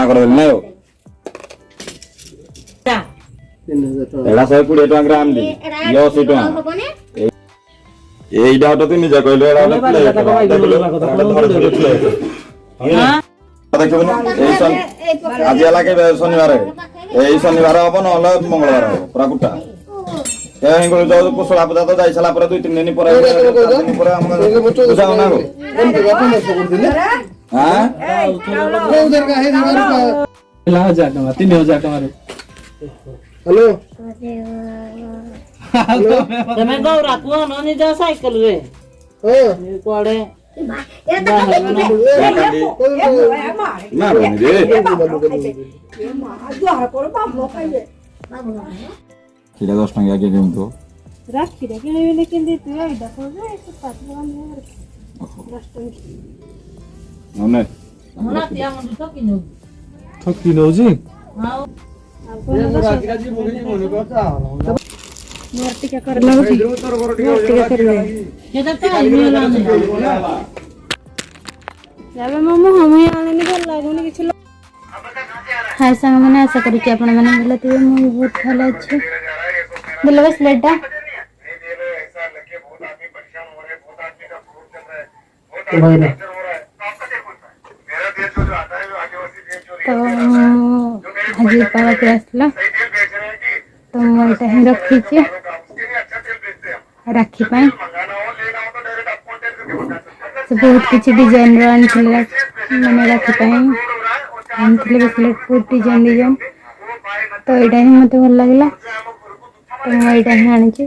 कर देली नायो एडा 120 टका ग्राम दी यो 80 टका एइडा तो तुम जा कहलो एडा हां देखो आज लागे शनिवार ए शनिवार हम नहले मंगलवार पूरा गुटा ए हिंगो जो कुसला पूजा तो जाई सला पर 2-3 दिन पर हम पूजा ना गो हां उधर का है ला जा टका 3000 टका हेलो તમે ગૌરા કોણ અને જા સાયકલ રે કોડે મારો ની રે কিটা 10 টাকা কে দিম তো রাখি রে কেন বলে কেন দিতে এই দেখো যে 105 টাকা নিয়ে 10 টাকা ননে হনা তিয়া মন তো কিনো ঠকি নজি हां রাকিরাজি বলি মনে কথা मूर्ति क्या करना है मूर्ति क्या करना है ये तो टाइम लाने जाबे मम्मा हमें आने नहीं भल लागोनी किछ हाय संग माने आशा करी कि आपण माने बोलते मु बहुत भल अछि बोले बस लेटा तो अजी पावा के आसला तो मोटा ही रखी छे राखी पाए तो बहुत किसी डिजाइन रो मैंने राखी पाए आनथिले बसले बहुत डिजाइन तो एटा ही मते भल लागला तो मैं एटा ही आनी छे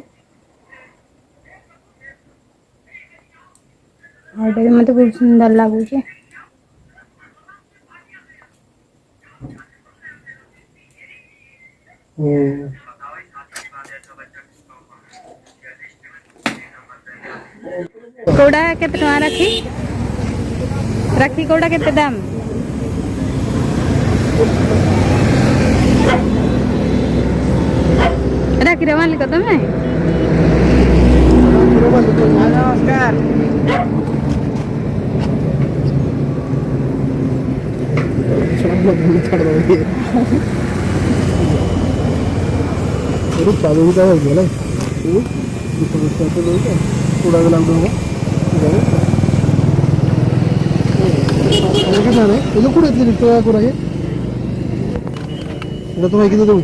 एटा भी मते बहुत सुंदर लागू छे कोड़ा केते टका राखी राखी कोड़ा केते दाम राखी रे मालिक तमे नमस्कार सब लोग छोड़ दो ये चालू का हो गया ना ये समस्या तो नहीं है पूरा गलाम दूंगा ये क्या है ये लोग कुछ इतने तो क्या है ये तो मैं किधर दूँ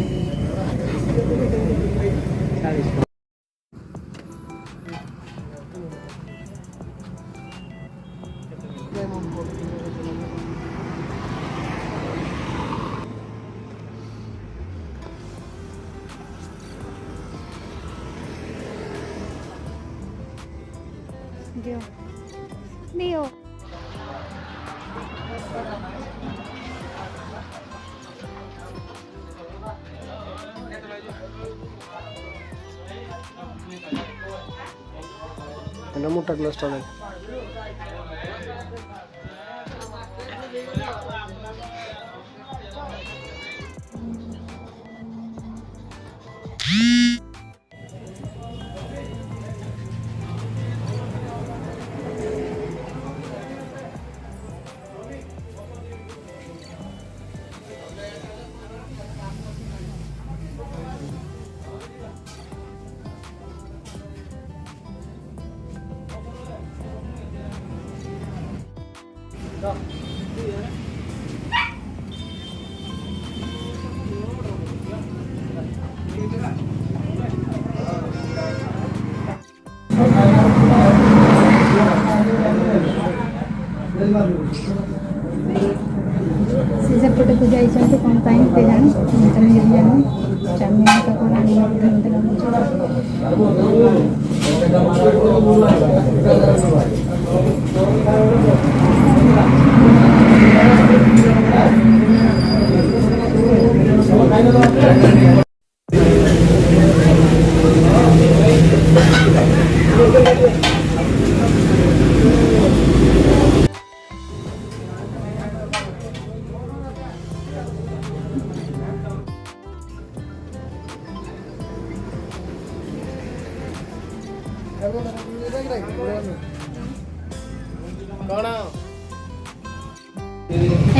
दियो दियो ना मोटा ग्लास टाले सेपटे को जाई कौन पाई पे जानी तुम जानी चामिन का कोन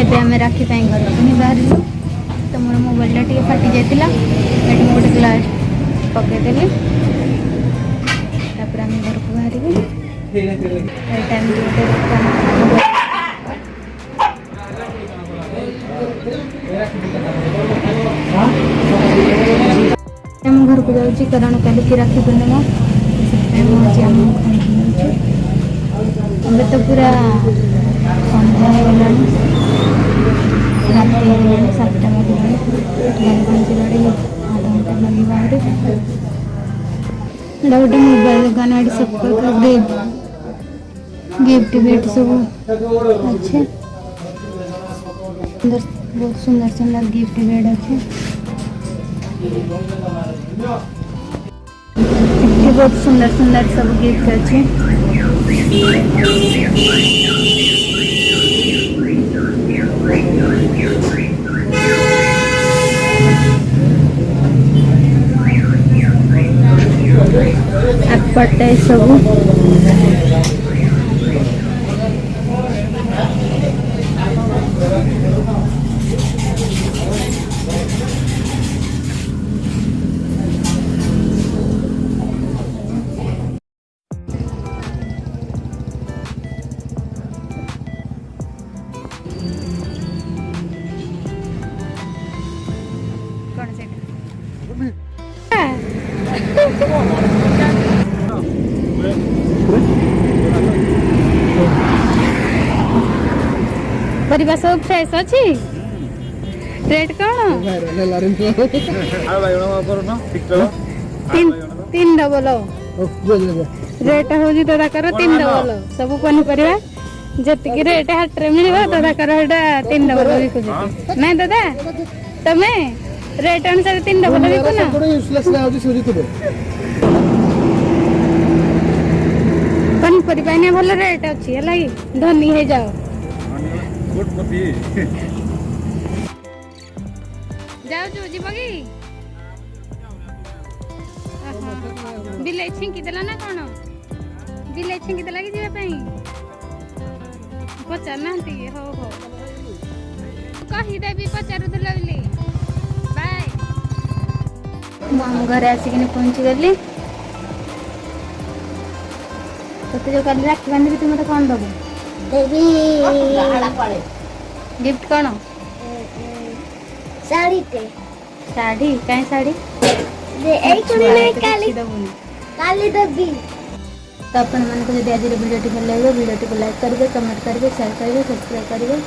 ଏବେ ଆମେ ରାକ୍ଷୀ ପାଇଁ ଘରକୁ ହିଁ ବାହାରିଲୁ। ତ ମୋର ମୋବାଇଲଟା ଟିକେ ଫାଟି ଯାଇଥିଲା, ଏଠି ମୁଁ ଗୋଟେ ଗ୍ଲାସ୍ ପକେଇଦେଲି, ତାପରେ ଆମେ ଘରକୁ ବାହାରିବୁ। ଏଇଟା ଏମିତି ଗୋଟେ ଦୋକାନ। ଆମ ଘରକୁ ଯାଉଛି କାରଣ କାଲିକି ରାକ୍ଷୀ ପୂର୍ଣ୍ଣିମା, ସେଥିପାଇଁ ମୁଁ ଆଜି ଆମ ଘରକୁ ଯାଉଛି। ଏବେ ତ ପୁରା ସନ୍ଧ୍ୟା ହେଇଗଲାଣି, ରାତି ହେଇଗଲାଣି, 7ଟା ବାଜିଲାଣି। ଘରେ ପହଞ୍ଚିବାରେ 8 ଘଣ୍ଟା ଲାଗିବ ଆହୁରି। ଏଇଟା ଗୋଟେ ମୋବାଇଲ ଦୋକାନ, ଏଠି ସବୁ ପ୍ରକାର ଗିଫ୍ଟ ଫିଫ୍ଟ ସବୁ ଅଛି। बहुत सुंदर सुंदर गिफ्ट बेड अच्छे, बहुत सुंदर सुंदर सब गिफ्ट अच्छे। आपटे सब परिबा सब फ्रेश अछि। रेट कौन? 3 डबल रेट हो जी दादा कर 3 डबल सब पनीपरिया जतिक रेट हाट रे मिलबा दादा कर हेडा 3 डबल बिकुछ नै दादा तमे रेट अनुसार 3 डबल बिकु ना पनीपरिया ने भल रेट अछि हला कि धनी हे जाओ जाओ जो जीव कि बिले छिंकी देला ना कौन बिले छिंकी देला कि जीवा पई पचार नांती हो कही देबी पचारू देला बिले बाय हम घरे आसिकिन पहुंची गली। तो जो कल राखी बांधी तू मते कौन दबो देवी गिफ्ट कौन साड़ी ते साड़ी काई साड़ी दे एई कोनी नै काली काली दबी। तो अपन मन को यदि आज वीडियो भल लगे वीडियो को लाइक करेंगे, कमेंट करेंगे, शेयर करेंगे, सब्सक्राइब करेंगे।